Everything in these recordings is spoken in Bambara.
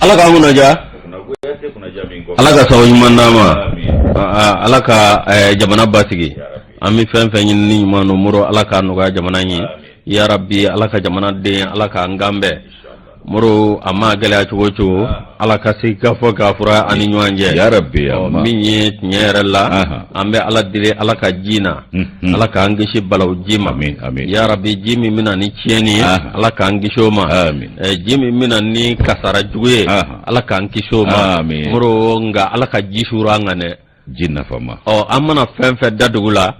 ala ka nguna ja ala ka sawu mandama ala ka jamana basigi ami fen fen ni mano muro ala ka no ga jamana yi ya rabbi ala ka jamana de ala ka ngambe muro amma gala cogo ala ka se gafo gafura ani nyanje ya rabbi amma minye nyere la ambe ala dire ala ka jina ala ka angishi balaw jima amin ya rabbi jimi mina ni cieni ala ka angisho ma amin jimi mina ni kasara juye ala ka ankisho ma amin muro nga ala ka jishura ngane jinna fama amana fen fe dadugula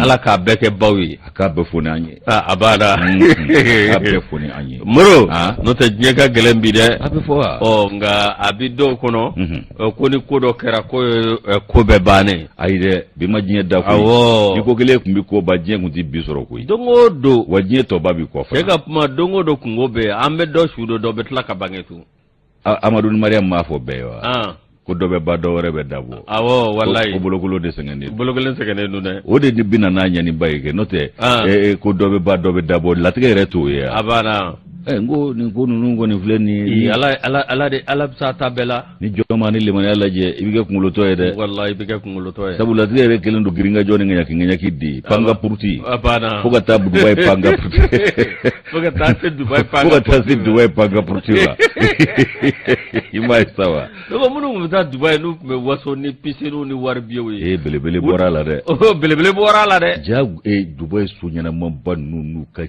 ala ka beke bawi aka be foni anyi abada aka be foni anyi muro no te nyega gelembi de abe fo nga abido kono ko ni kodo kera ko be bane ayide bi ma jinye da ko ko gele kumbi ko ba jinye kunti bisoro ko dongo do wajinye to babi ko fa ega ma dongo do kungobe ambe do shudo do betla ka bangetu amadou mariam ma fo bewa ko dobe ba do rebe dabo awo wallahi ko bologolo de sengene bologolo sengene nune o de bina na nyani bayike note ko dobe ba dobe dabo latige reto ya abana ngo ni ko nunu ni fleni ala sa tabela ni joma ni limani ala je ibige kungulo to de wallahi ibige kungulo to sabu latige re kelendo giringa joni nganya kiddi panga purti abana foga ta dubai panga purti foga ta dubai panga purti wa imai sawa do munu Dubai nu me waso ni pisinu ni warbiyo belebele bora la de belebele bora la de ja Dubai sunyana mamba nunu ka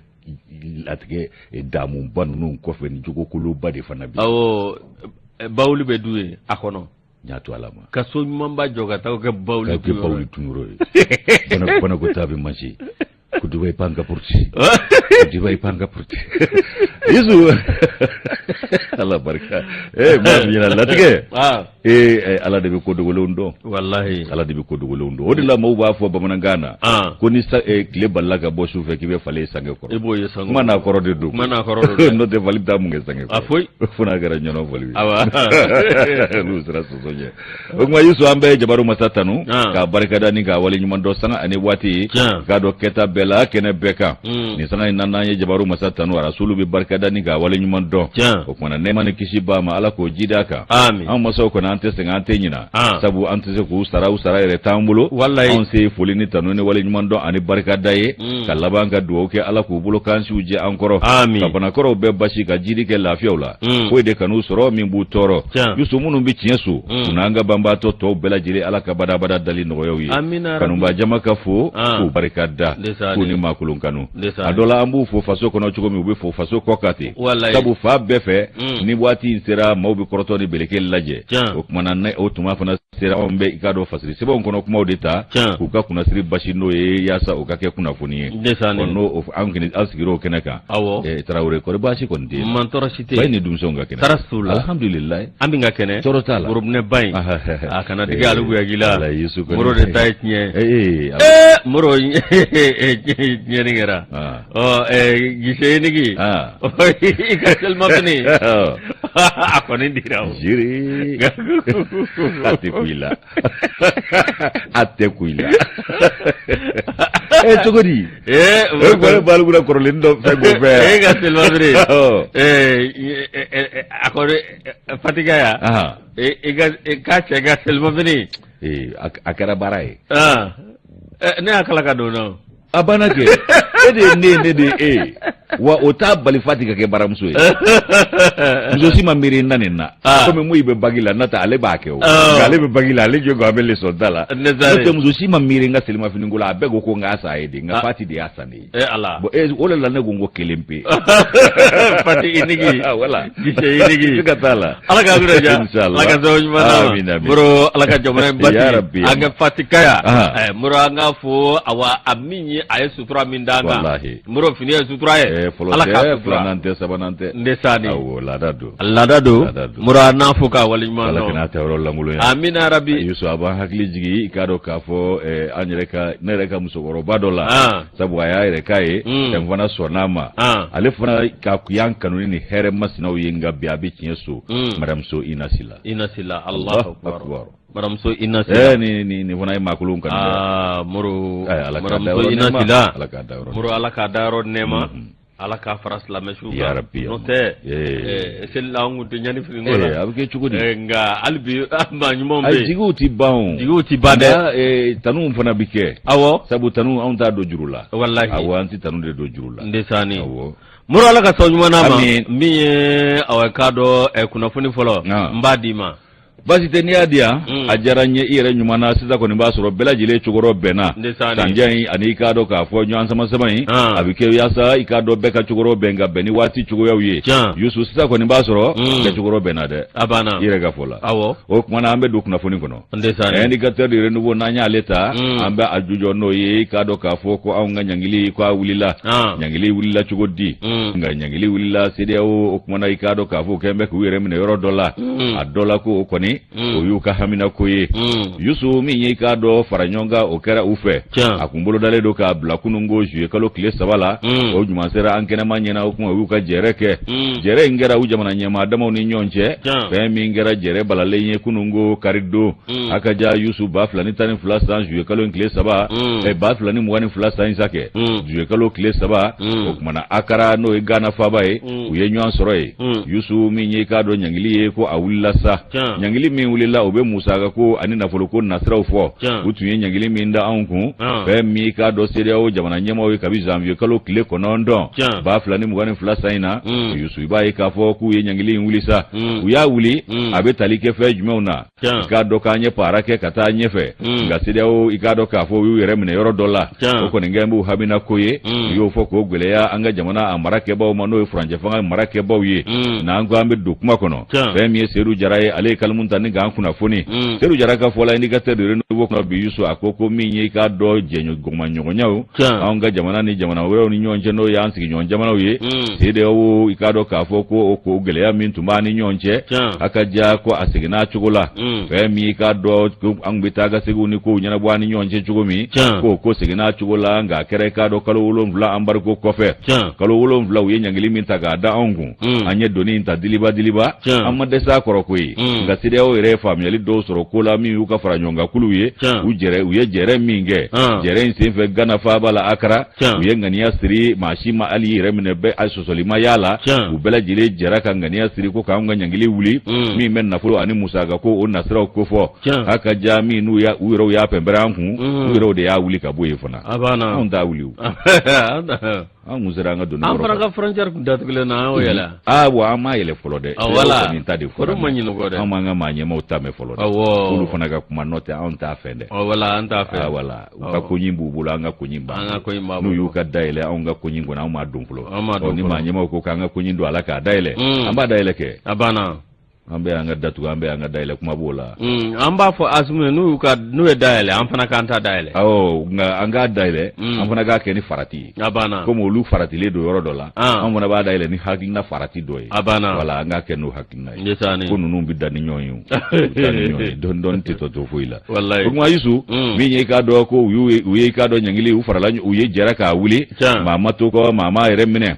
latge damu banu ko fe ni jogo kulu bade fana bi awo bawlu be duwe akono nyatu alama ka so mamba joga taw ke bawlu tunuro bana ko tabi machi ku Dubai panga purti Dubai panga purti Yesu Allah barka ma mina latge ala de ko dogolo ndo wallahi ala de ko dogolo ndo odila mo ba fo ba manangana ko ni sa kle balaga bo su fe kibe fale sange ko ebo ye sango mana koro de do no de valida mu nge sange ko afoy funa gara nyono vali awa lu sra so soje o ma Yesu ambe jabaru masatanu ka barka dani ga wali nyuma do sanga ani wati ga do keta bela kene beka ni sanga nana ye jabaru masatanu rasulu bi barka dani ga wali nyuma do o kuma ne man kishi ba ma ala ko jidaka amin an maso ko nan te senga ante nyina sabu ante se ko usara ere tambulo wallahi on se folini tanone wali nyuma do ani barka daye kalabanga do ke ala ko bulo kan suje ankoro kabana koro be bashi ka jidike lafiaula ko de kanu soro min bu toro yusu munu bi tiensu unanga bamba to bela jire ala ka bada dali no yoyi kanu ba jama ka fo ko barka da ko ni makulun kanu adola ambu fo faso kono chugo mi ube fo faso kokati sabu fa befe ni wati sera mawbi koroto ni beleke laje o kuma nan o tuma fana sera on be ikado fasiri sebo kono kuma odita ku ka kuna siri bashino ye yasa o ka ke kuna funi ono of ankini asgiro kenaka tarawre ko bashi kon de man torosite bayni dum songa kenaka tarasul alhamdulillah ambi nga kene torotala burubne bay akana diga alugu ya gila ko muro de taytnye muro nyeri ngera gise nigi ikasel mabni akoni dirao jiri ate kuila chogodi ko balugura korolindo fego fe gasel mabni akoni fatiga ya ka gasel mabni akara barai ne akala ka do no abana ke ne wa ota bali fatika ke baramso muso si mamiri nanena comme mo ibe bagila nata ale bake o ale be bagila ale jogo abele soldala no muso si mamiri nga selima finingula abego ko nga asa ede nga fati de asa ni ala bo ole la ne gongo kelempe fati inigi wala gise inigi katala ala ka gura ja ala ka zo mana bro ala ka jomre bati anga fatika ya muro anga fo awa aminyi aye sutura mindanga muro fini sutura ala ka flanante sabanante ndesani awo ladado mura nafuka walimano ala kana tawro langulo ya amina rabbi yusu aba hakli jigi ikado kafo anyereka nereka musogoro badola sabu aya reka emvana sonama ale fana ka kuyanka nuni here masina uyinga biabi kinyeso madam so inasila Allahu akbar Baramuso ina sila ni fana ye makulun kan muru baramuso ina sila muru ala ka daro nema ala ka faras la mesu ya rabbi no te sella ngu de nyani fi ngola abike chugudi nga albi ma nyumon be jigu ti bade tanu fana bike awo sabu tanu on ta do jurula wallahi awo anti tanu de do jurula ndesani awo muru ala ka sawnyuma na ma mi awakado kunafuni folo mbadima basi te niadia ajaranye ire nyumana siza ko nimba soro bela jile chugoro bena tanjani ani kado ka fo nyan sama sama yi abike yasa ikado beka chugoro benga beni wati chugo yawiye yusu siza ko nimba soro ke chugoro bena de abana ire ga fola awo o kuma ambe du kuna funi kono indicateur dire nubo nanya leta ambe ajujo no ye kado ka fo ko aunga nyangili ko awulila nyangili wulila chugo di nga nyangili wulila sede o kuma na ikado ka fo kembe ko wire mine euro dollar a dollar ko koni o yuka hamina koye yusu mi yi ka do faranyonga o kera ufe akumbolo dale do ka bla kunungo juye kalo kile sabala o juma sera ankena manyena o kuma yuka jereke jere ngera u jamana nyema dama ni nyonche be mi ngera jere balale ye kunungo karido akaja yusu ba flani tani flasa juye kalo kile saba e ba flani mwani flasa insake juye kalo kile saba o kuma na akara no e gana fabae u ye nyon soroe yusu mi yi ka do nyangili ye ko awulla sa nyangili mi wulila obe musaga ko ani nafolo ko nasraw fo utunye nyangili mi nda anku be mi ka do serio jamana nyema we kabi janvier kalo kile konondo ba flani mugani flasa ina yusu iba ka fo ku ye nyangili wulisa uya wuli abe talike fe jumeuna ka do ka nye parake kata nyefe nga serio ikado ka fo yu yere mine euro dollar ko ngembu habina koye yo fo ko gweleya anga jamana amarake ba o mano franje fanga marake ba ye na ngwa ambe dokuma kono be mi seru jaraye ale kalmunta ni ga kuna foni seru jaraka fola indicateur de renouveau ko bi yusu akoko minye ka do jenyo goma nyonyawo anga jamana ni jamana wero ni nyonje no ya ansigi nyonje jamana wi sede o ikado ka foko ko gele ya mintu mani nyonje akaja ko asigina chugula be mi ka do angbita ga siguni ko nyana bwani nyonje chugumi ko sigina chugula nga kere ka do kalo ulon vla ambar ko kofe kalo ulon vla wi nyangili minta ga da ongu anye doni inta diliba amma desa korokoi nga sede o ire family do soro kola mi uka faranyonga kuluye uye jere minge jere insefe gana fabala akara uye ngania siri mashima ali ire minebe asosolima yala ubela jile jera ka ngania siri ko kaunga nyangili wuli mi men na fulo ani musaga ko on nasra ko fo aka jami nu ya uiro ya pembera anku uiro de ya wuli ka boye fona abana on da wuli an musera nga do no amfara ka frontier ku datukle na o yala wa ama yele folo de wala ni tadi folo manyi no gode amanga manye mo tame folo de ulu fana ka kuma note an ta fende wala an ta fende wala ka kunyimbu bula nga kunyimba nu yuka daile an nga kunyingo na ma dumpulo ni manye mo ko ka nga kunyindo alaka daile amba daile ke abana ambe anga datu ambe anga daile kuma bola amba fo asmu nu ka nu e daile am fana kanta daile nga anga daile am fana ga ke ni farati abana comme olu farati le do yoro dola am fana ba daile ni hakina farati doy abana wala anga ke no hakina yesani ko nu bidda ni nyonyu don tito to fuila wallahi kuma yusu mi nye ka do ko uye ka do nyangili u farala uye jera ka wuli mama to ko mama ere mine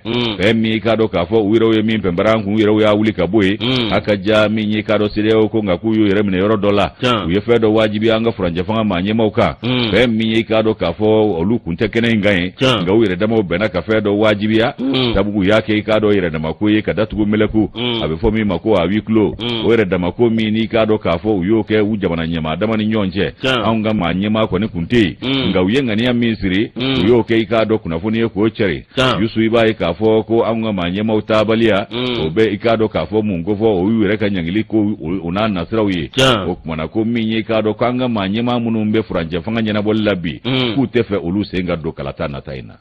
mi ka do ka fo uiro ye mi pembara ku uiro ya wuli ka boy akaja minyi kado sireo ko ngakuyu yeremne euro dollar uye fedo wajibi anga franje fanga manye mauka be minyi kado kafo olu kunte kene ngai nga uire dama bena ka fedo wajibi ya tabugu yake kado ire dama ko ye kada tugu meleku abefo mi mako a wiklo uire dama ko mini kado kafo uyoke ujabana nyama dama ni nyonje anga manye mako ni kunte nga uye ngani ya misiri uyoke kado kunafuni ko chere yusu ibai kafo ko anga manye mauta balia obe ikado kafo mungofo uire nyangili ko una nasrawi o kuma ko minye ka do kanga manye ma munumbe franje fanga nyana bollabi ku tefe olu senga do kalata na taina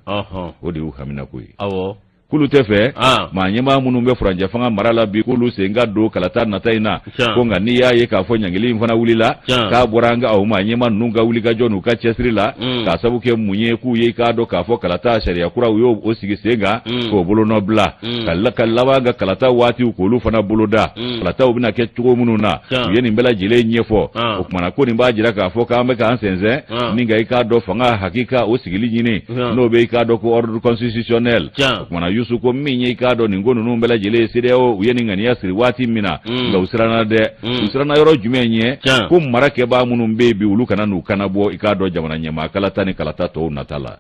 o de u hamina ko awo kulu tefe manye ma munumbe franje fanga marala bi kulu senga do kalata na taina ko ngani ya ye ka fo nyangili mfana wulila ka boranga au manye ma nunga wulika jonu ka chesrila ka sabuke munye ku ye ka do ka fo kalata sharia kura uyo osigi senga ko bolo nobla kala ga kalata wati ko lu fana boloda kalata obina ke tugo mununa ye ni mbela jile nyefo o kuma ko ni ba jira ka fo ka ambe ka ansenze ninga ka do fanga hakika osigili nyine no be ka do ko ordre constitutionnel kuma yusuko min ye ka dɔ nin ko ninnu bɛɛ lajɛlen CEDEAO u ye nin ŋaniya siri waati min na nka u siranna dɛ u siranna yɔrɔ jumɛn ye ko mara kɛbaa minnu bɛ yen bi olu kana n'u kana bɔ i k'a dɔn jamana ɲɛmaa kalata ni kalata tɔw nata la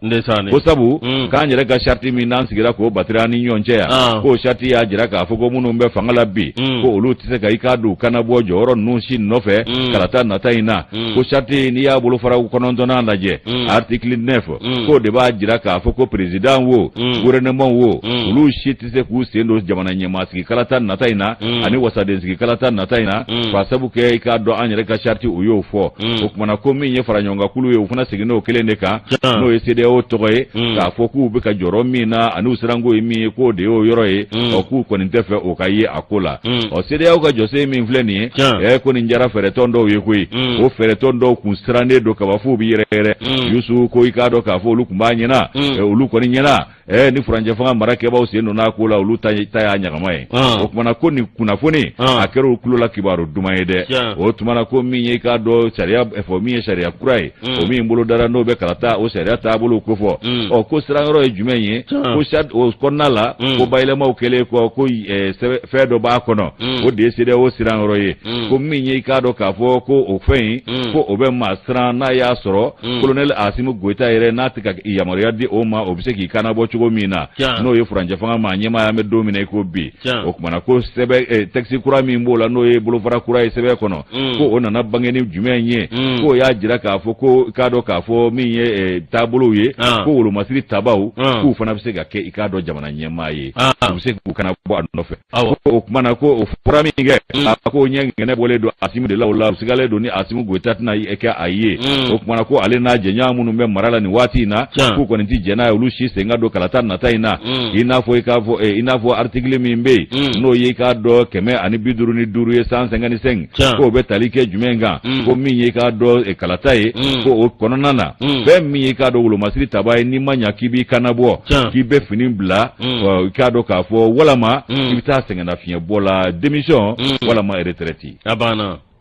ko sabu k'an yɛrɛ ka sariti min n'an sigira k'o batira an ni ɲɔgɔn cɛ yan k'o sariti y'a jira k'a fɔ ko minnu bɛ fanga la bi ko olu tɛ se ka i k'a don u kana bɔ jɔyɔrɔ ninnu si nɔfɛ kalata nata in na ko sariti n'i y'a bolo fara 9 lajɛ article 9 k'o de b'a jira k'a fɔ ko président wo gouvernement wo olu si tɛ se k'u sen don jamana ɲɛmaa sigi kalata nata in na ani wasaden sigi kalata nata in na k'a sabu kɛ i k'a dɔn an yɛrɛ ka sariti u y'o fɔ o kumana ko min ye fara ɲɔgɔn kan kulu ye u fana segin n'o kelen de kan n'o ye CEDEAO tɔgɔ ye k'a fɔ k'u bɛ ka jɔyɔrɔ min na ani u siranko ye min ye k'o de y'o yɔrɔ ye k'u kɔni tɛ fɛ o ka ye a ko la CEDEAO ka jɔsen min filɛ nin ye ko nin diyara fɛɛrɛtɔn dɔw ye koyi o fɛɛrɛtɔn dɔw kun sirannen don kaba f'u bɛ yɛrɛ Yusu ko i k'a dɔn k'a fɔ olu kun b'a ɲɛna olu kɔni ɲɛna ni furancɛ fanga mara kɛbaaw sen donna ko la olu ta y'a ɲagama ye o kumana ko nin kunnafoni a kɛra u tulo la kibaru duman ye dɛ o tumana ko min ye i k'a dɔn sariya fɔ min ye sariya kura ye o min bolo dara n'o bɛ kalata o sariya taabolo ko fɔ ko siranyɔrɔ ye jumɛn ye ko o kɔnɔna la ko bayɛlɛmaw kɛlen kɔ ko fɛn dɔ b'a kɔnɔ o de ye CEDEAO siranyɔrɔ ye ko min ye i k'a dɔn k'a fɔ ko o fɛn in ko o bɛ maa siran n'a y'a sɔrɔ colonel Asimi Goita yɛrɛ n'a tɛ ka yamaruya di o ma o bɛ se k'i kanabɔ cogo min na n'o ye furancɛ fanga maa ɲɛmaaya bɛ don min na i ko bi o kumana ko sɛbɛn texte kura min b'o la n'o ye bolofara kura ye sɛbɛn kɔnɔ ko o nana bange ni jumɛn ye ko y'a jira k'a fɔ ko k'a dɔn k'a fɔ min ye taabolow ye ko wolomasiri tabaw k'u fana bɛ se ka kɛ i k'a dɔn jamana ɲɛmaa ye u bɛ se k'u kana bɔ a nɔfɛ o kumana ko o fura min kɛ a ko ɲɛ ŋɛnɛ bɔlen don Asimi de la o la u sigalen don ni Asimi Goita tɛna kɛ a ye o kumana ko ale n'a jɛɲɔgɔn minnu bɛ mara la nin waati in na k'u kɔni tɛ jɛn n'a ye olu si sen ka don kalata nata in na i n'a fɔ article min bɛ yen n'o ye i k'a dɔn 155 ye 155 k'o bɛ tali kɛ jumɛn kan ko min ye i k'a dɔn kalata ye ko o kɔnɔna na fɛn min ye i k'a dɔn wolomasiri taba ye n'i ma ɲa k'i b'i kanabɔ k'i bɛ fini bila i k'a dɔn k'a fɔ walama i bɛ taa sɛgɛnnafiɲɛbɔ la démission walama retraite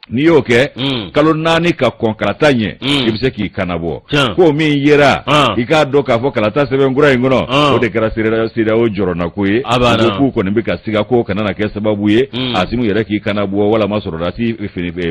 n'i y'o kɛ kalo 4 ka kɔn kalata ɲɛ i bɛ se k'i kanabɔ ko min yera i k'a dɔn k'a fɔ kalata sɛbɛnkura in kɔnɔ o de kɛra CEDEAO jɔrɔna ko ye k'u kɔni bɛ ka siga ko kana na kɛ sababu ye Asimu yɛrɛ k'i kanabɔ walama sɔrɔdasi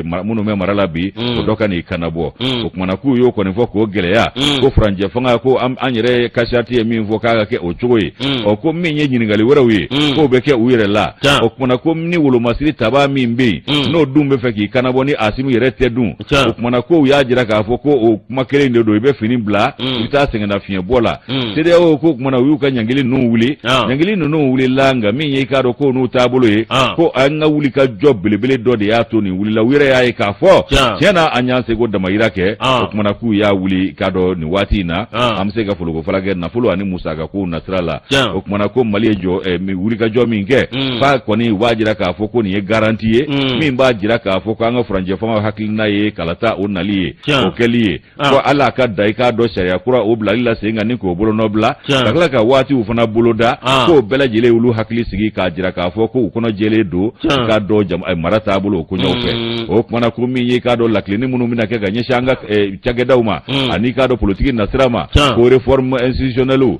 minnu bɛ mara la bi o dɔ ka n'i kanabɔ o kumana k'u y'o kɔni fɔ k'o gɛlɛya ko furancɛ fanga ko an yɛrɛ ka sariti ye min fɔ k'a ka kɛ o cogo ye ko min ye ɲininkali wɛrɛw ye k'o bɛ kɛ u yɛrɛ la o kumana ko ni wolomasiri taba min bɛ yen n'o dun bɛ fɛ k'i kanabɔ ni Asimi yɛrɛ tɛ dun o kumana ko u y'a jira k'a fɔ ko o kuma kelen de don i bɛ fini bila i bɛ taa sɛgɛnnafiɲɛbɔ la CEDEAO ko kumana u y'u ka ɲangili ninnu wuli ɲangili ninnu wulila nka min ye i k'a dɔn ko n'u taabolo ye ko an ka wuli ka jɔ belebele dɔ de y'a to nin wulila u yɛrɛ y'a ye k'a fɔ tiɲɛna an y'an seko damayira kɛ o kumana k'u y'a wuli k'a dɔn nin waati in na an bɛ se ka folokofala kɛ nafolo ani musaka ko nasira la o kumana ko Mali ye wulikajɔ min kɛ f'a kɔni u b'a jira k'a fɔ ko nin ye garanti ye min b'a jira k'a fɔ ko an ka furancɛ fanga hakilina ye kalata o nali ye o kɛli ye ko ala ka da i k'a dɔn sariya kura o bilali la sen kan ni k'o bolo nɔ bila ka tila ka waatiw fana boloda k'o bɛɛ lajɛlen olu hakili sigi k'a jira k'a fɔ ko u kɔnɔ jɛlen don k'a dɔn mara taabolo o koɲɛw fɛ o kumana ko min ye k'a dɔn lakileni minnu bɛna kɛ ka ɲɛsin an ka cakɛdaw ma ani k'a dɔn politiki nasira ma ko réforme institutionnelle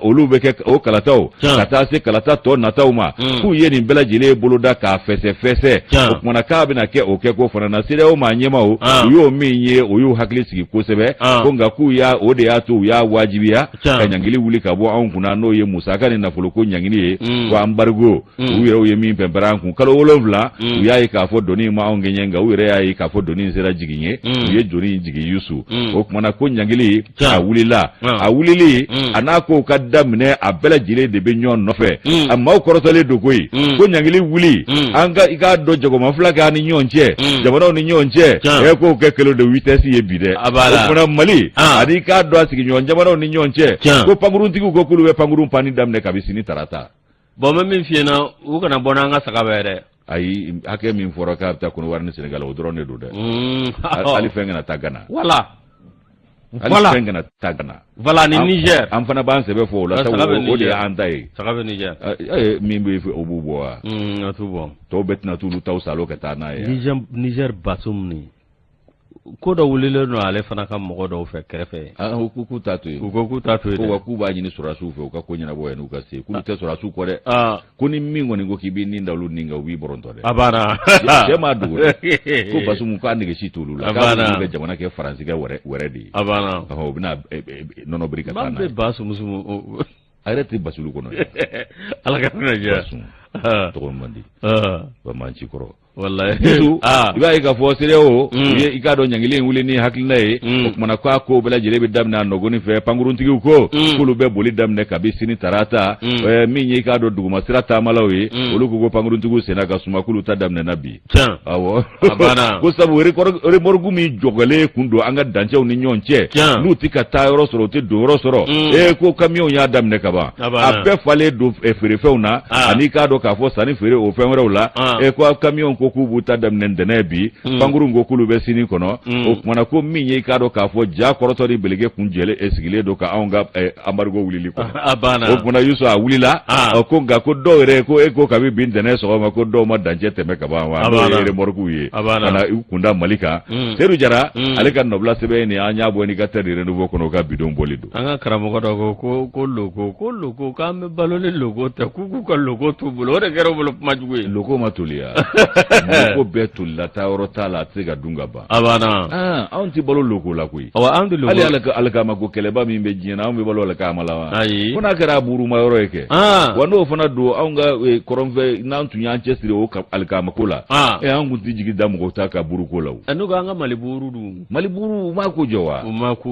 olu bɛ kɛ o kalataw ka taa se kalata tɔ nataw ma k'u ye nin bɛɛ lajɛlen boloda k'a fɛsɛ o kumana k'a bɛna kɛ o kɛ ko fana na CEDEAO maa ɲɛmaw u y'o min ye o y'u hakili sigi kosɛbɛ ko nka k'u o de y'a to u y'a wajibiya ka ɲangili wuli ka bɔ anw kunna n'o ye musaka ni nafoloko ɲangili ye ko embargo u yɛrɛw ye min pɛnpɛrɛ an kun kalo 7 u y'a ye k'a fɔ doni ma anw gɛɲɛ nka u yɛrɛ y'a ye k'a fɔ doni sera jigin ye u ye doni jigin Yusu o kumana ko ɲangili a wulila a wulili a n'a ko ka daminɛ a bɛɛ lajɛlen de bɛ ɲɔgɔn nɔfɛ a maaw kɔrɔtɔlen don koyi ko ɲangili wuli i k'a dɔn jagoma fila kɛ an ni ɲɔgɔn cɛ jamanaw ni ɲɔgɔn cɛ k'o kɛ kelo de vitesse ye bi dɛ o fana Mali ani k'a dɔn a sigiɲɔgɔn jamanaw ni ɲɔgɔn cɛ ko pankuruntigiw ko k'olu bɛ pankurun panni daminɛ kabini sini tarata bon n bɛ min f'i ɲɛna u kana bɔ n'an ka saga bɛɛ dɛ ayi hakɛ min fɔra k'a bɛ taa Kɔnɔwari ni Senegal o dɔrɔn de don dɛ hali fɛn kana taa Gana hali fɛn kana taa Gana voilà ni Niger an fana b'an sɛbɛ fɔ o la o de y'an ta ye saga bɛ Niger min bɛ o b'u bɔ wa a t'u bɔ tɔw bɛɛ tɛna t'olu taw salo ka taa n'a ye Niger Bazoum ni ko dɔ wulilen no ale fana ka mɔgɔ dɔw fɛ kɛrɛfɛ ku ta to u ko k'u ta to ko wa k'u b'a ɲini sɔrɔsiw fɛ u ka ko ɲɛnabɔ yan n'u ka se k'u tɛ sɔrɔsiw kɔ dɛ ko ni min kɔni ko k'i b'i nin da olu nin kan u b'i bɔrɔntɔ dɛ a banna cɛ m'a dogo dɛ ko Basumu k'a negesi t'olu la k'a bɛ jamana kɛ faransikɛ wɛrɛ de ye a banna u bɛna nɔnɔ biri ka taa n'a ye Basumu a yɛrɛ tɛ Basulu kɔnɔ ala ka hinɛ diya Basumu tɔgɔ man di Bamanci kɔrɔ wallahi i b'a ye k'a fɔ CEDEAO i k'a dɔn ɲangili in wuli ni hakilina ye o kumana k'a ko bɛɛ lajɛlen bɛ daminɛ a nɔgɔnin fɛ pankuruntigiw ko k'olu bɛ boli daminɛ kabi sini tarata min ye i k'a dɔn duguma sira taamalaw ye olu ko pankuruntigiw senna ka suma k'olu ta daminɛna bi awɔ ko sabu remorgue min jɔgɔlen kun don an ka dancɛw ni ɲɔgɔn cɛ n'u tɛ ka taa yɔrɔ sɔrɔ u tɛ don yɔrɔ sɔrɔ ko camion y'a daminɛ ka ban a bɛɛ falen don feerefɛnw na ani k'a dɔn k'a fɔ sanni feere o fɛn wɛrɛw la ko camion ko k'u b'u ta daminɛ ntɛnɛn bi pankuru ko k'olu bɛ sini kɔnɔ o kumana ko min ye i k'a dɔn k'a fɔ ja kɔrɔtɔ ni belege kun sigilen don ka anw ka embargo wulili kɔnɔ o kumana Yusu a wulila ko nka ko dɔw yɛrɛ ko ko kabi bi ntɛnɛn sɔgɔma ko dɔw ma dancɛ tɛmɛ ka ban wa n'o ye remorque ye ka na u kunda Mali kan Seydou Jara ale ka nɔbila sɛbɛn ni an y'a bɔ ni ka terre de renouveau kɔnɔ o ka bidon boli don an ka karamɔgɔ dɔ ko logo k'an bɛ balo ni logo tɛ k'u ka logo t'u bolo o de kɛra u bolo kuma jugu ye logo ma toli ya ko bɛɛ tolila taa yɔrɔ t'a la a tɛ se ka dun ka ban a banna anw tɛ balo logo la koyi anw tɛ logo hali alikama ko kɛlɛba min bɛ diɲɛ na anw bɛ balo alikama la wa ayi ko n'a kɛra buruma yɔrɔ ye kɛ wa n'o fana don anw ka kɔrɔnfɛ n'an tun y'an cɛsiri o alikama ko la an kun tɛ jigi da mɔgɔw ta ka buru ko la o n'u ko an ka Mali buru dun Mali buru u m'a ko jɔ wa u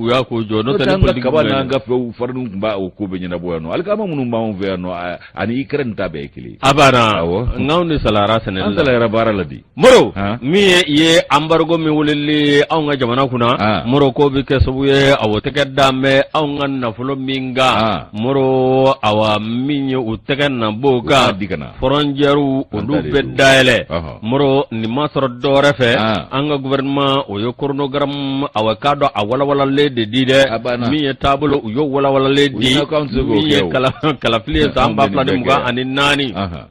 y'a ko jɔ n'o tɛ an ka kaba n'an ka fɛnw farinw tun b'a o ko bɛ ɲɛnabɔ yan nɔ alikama minnu b'anw fɛ yan nɔ ani Ukraine ta bɛɛ ye kelen a banna n'anw de salara sɛnɛ an salayara baara la di Moro min ye embargo min wulili anw ka jamana kunna Moro ko bɛ kɛ sababu ye a o tɛgɛ dan bɛ anw ka nafolo min kan Moro awa min ye u tɛgɛ nabɔ kan frontières olu bɛ dayɛlɛ Moro nin ma sɔrɔ dɔwɛrɛ fɛ an ka gouvernement o ye chronogramme awa k'a dɔn a walawalalen de di dɛ min ye taabolo u y'o walawalalen di min ye kalafili ye san 2024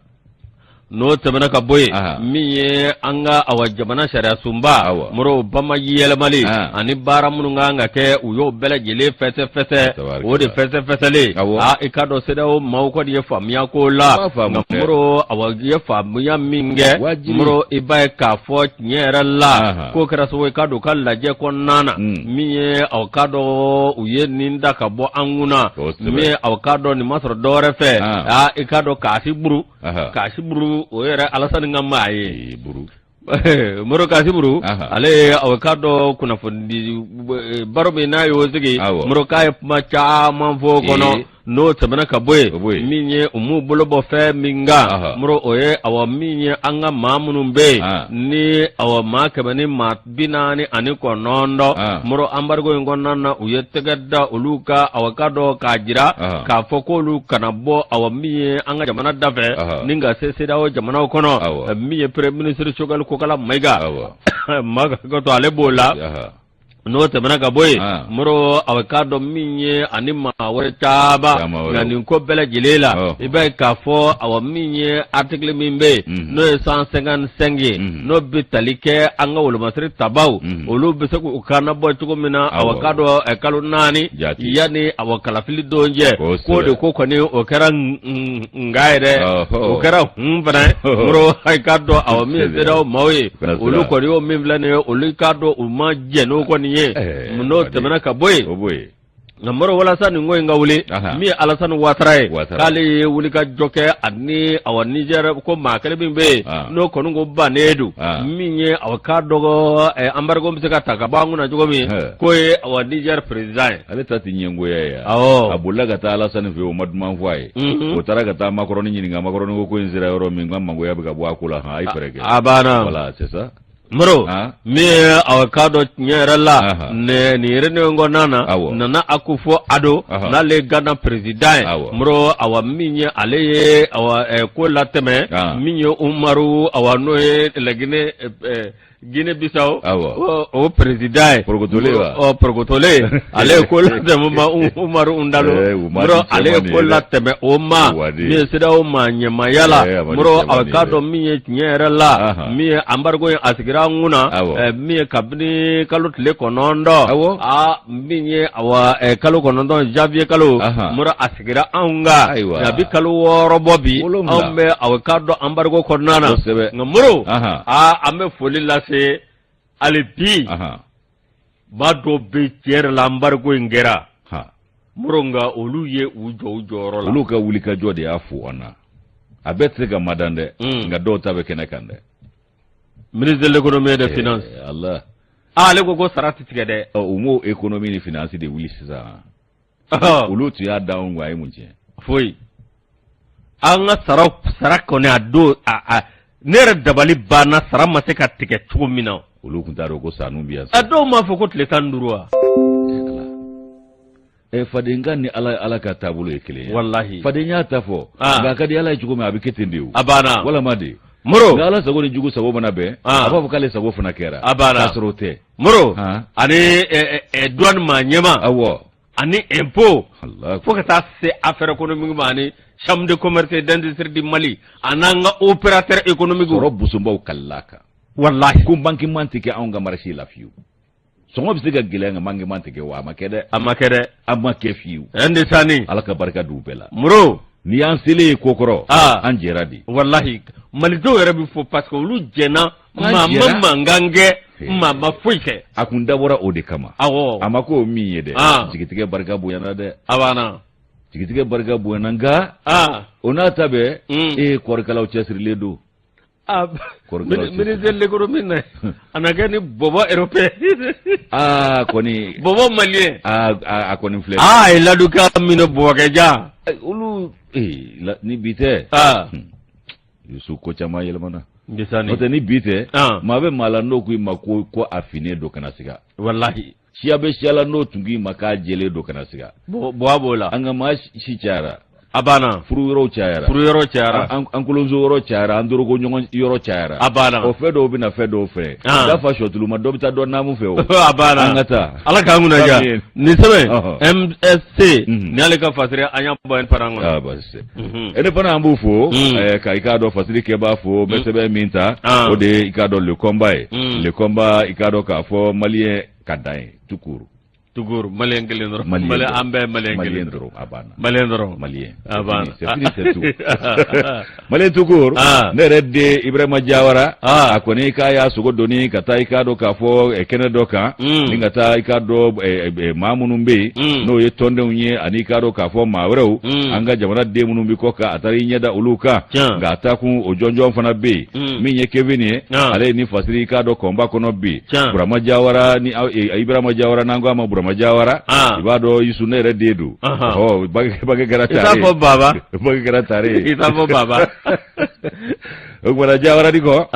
n'o tɛmɛna ka bɔ yen min ye an ka awa jamana sariya sunba Moro bama yɛlɛmali ani baara minnu kan ka kɛ u y'o bɛɛ lajɛlen fɛsɛfɛsɛ o de fɛsɛfɛsɛlen i ka dɔn CEDEAO maaw kɔni ye faamuya ko la nka Moro awa ye faamuya min kɛ Moro i b'a ye k'a fɔ tiɲɛ yɛrɛ la k'o kɛra sababu i ka don ka lajɛ kɔnɔna na min ye aw ka dɔn u ye nin da ka bɔ an kunna min ye aw ka dɔn nin ma sɔrɔ dɔwɛrɛ fɛ i ka dɔn Kaasi buru o yɛrɛ Alasani ka maa ye Moro Kaasi buru ale aw ka dɔn kunnafoni baro min n'a y'o sigi Moro k'a ye kuma caman fɔ kɔnɔ n'o tɛmɛna ka bɔ yen min ye u m'u bolo bɔ fɛn min kan Moro o ye awa min ye an ka maa minnu bɛ yen ni awa maa 449 Moro embargo in kɔnɔna na u ye tɛgɛ da olu ka awa ka dɔn k'a jira k'a fɔ k'olu kana bɔ awa min ye an ka jamana dafɛ ni ka se CEDEAO jamanaw kɔnɔ min ye premier ministre Choguel Kokala Mayiga Mayiga to ale b'o la n'o tɛmɛna ka bɔ yen Moro aw ka dɔn min ye ani maa wɛrɛ caman nka nin ko bɛɛ lajɛlen la i b'a ye k'a fɔ aw min ye article min bɛ yen n'o ye 155 ye n'o bɛ tali kɛ an ka wolomasiri tabaw olu bɛ se k'u kan bɔ cogo min na aw ka dɔn kalo 4 yanni aw kalafili don cɛ k'o de ko kɔni o kɛra nka yɛrɛ o kɛra fana Moro i ka dɔn aw min ye CEDEAO maaw ye olu kɔni y'o min filɛ nin ye olu ka dɔn u ma jɛ n'o kɔni n'o tɛmɛna ka bɔ yen nka Moro walasa nin ko in ka wuli min ye Alassane Ouattara ye k'ale ye wuli ka jɔ kɛ ani awa Niger ko maa kelen min bɛ yen n'o kɔni ko bannen don min ye awa k'a dɔgɔ embargo bɛ se ka ta ka bɔ an kunna cogo min k'o ye awa Niger président ye ale ta tɛ ɲɛngoya ye a bolila ka taa Alassane fɛ yen o ma duman fɔ a ye o taara ka taa Macron ɲininka Macron ko in sera yɔrɔ min ka mangoya bɛ ka bɔ a ko la a ye fɛɛrɛ kɛ a banna voilà c'est ça Moro min ye aw ka dɔn tiɲɛ yɛrɛ la nin réunion kɔnɔna na Nana Akufo-Addo n'ale Ghana président ye Moro awa min ye ale ye awa ko latɛmɛ min ye Umaru awa n'o ye Laginɛ Guinée Bissau awo o président Prokotole wa o Prokotole ale ko la teme ma Umaru Undalo muro ale ko la teme o ma mi sida o ma nyama yala muro avocado mi nyere la mi ambargo asigira nguna mi kabni kalot le konondo mi nye awa kalo konondo janvier kalo muro asigira anga ya bi kalo woro bobi ambe avocado ambargo konana muro ame foli lase alibi ba do be tiere lambargo ngera muronga olu ye ujo la olu ka wuli ka jode afu ona abetse ga madande nga do tabe kene kande ministre de l'économie et des finances Allah ale go sarati tigede umo économie ni finance de wuli sisa olu tu ya down wa imunje foi anga sarako ne ado nere dabali bana sarama se ka tige cogo mina olu kun taro ko sanu biya ado ma fo ko tile tan duruwa fadenga ni ala ka tabulo ekele wallahi fadenya tafo ga kadi ala jugo ma abikete ndew abana wala made muro ngala sago ni jugo sago mana be abafu kale sago funa kera abana kasrote muro ani douane ma nyema awo ani impôt Allah faut que ça c'est affaire économique mani chambre de commerce et d'industrie du Mali ananga opérateur économique robu sumba kallaka wallahi kum banki mantike anga marashi la fiu songo bisiga gilenga mangi mantike wa makede amake fiu ende sani alaka barka dubela muro ni ansile kokoro anjeradi wallahi Mali do yere bi fo parce que lu jena mama ngange mama fuike akunda bora ode kama awo amako mi yede jigitige barka buyana de abana jigitige barka buyana nga ona tabe korkalaw chesri do ministre de l'économie ne anagani bobo européen koni bobo malien koni fle ila duka mino bogeja ulu ni bite yusu ko chama yelmana bisani ote ni bite mabe mala no ku mako ko afine do kana siga wallahi siabe siala no tungi maka jele do kana siga bo abola anga ma shi chara abana furu yoro chara ankulonzo yoro chara andoro go nyongo yoro chara abana o fedo bina fedo fe da fa shotulu ma do bita do namu fe o abana angata ala ka nguna ja ni sebe MSC ni ale ka fasire anya boyen paranga bas ene pana ambu fo ka ikado fasire ke ba fo mesebe minta o de ikado le combat ikado ka fo malien kadai tukuru malien gelendro malien ambe malien dro abana malien abana c'est tout malien tukur ne redde Ibrahima Jawara akoni kaya sugo doni kata ikado ka fo ekene doka ngata ikado mamunumbe no ye tonde unye ani ikado ka fo mawrew anga jamana de munumbi koka atari nyeda uluka ngata ku ojonjo fana be minye kevini ale ni fasiri ikado komba kono be Ibrahima Jawara ni Ibrahima Jawara nango ama Majawara ibado yusune rededu bage garatare itafo baba bage garatare itafo baba Majawara diko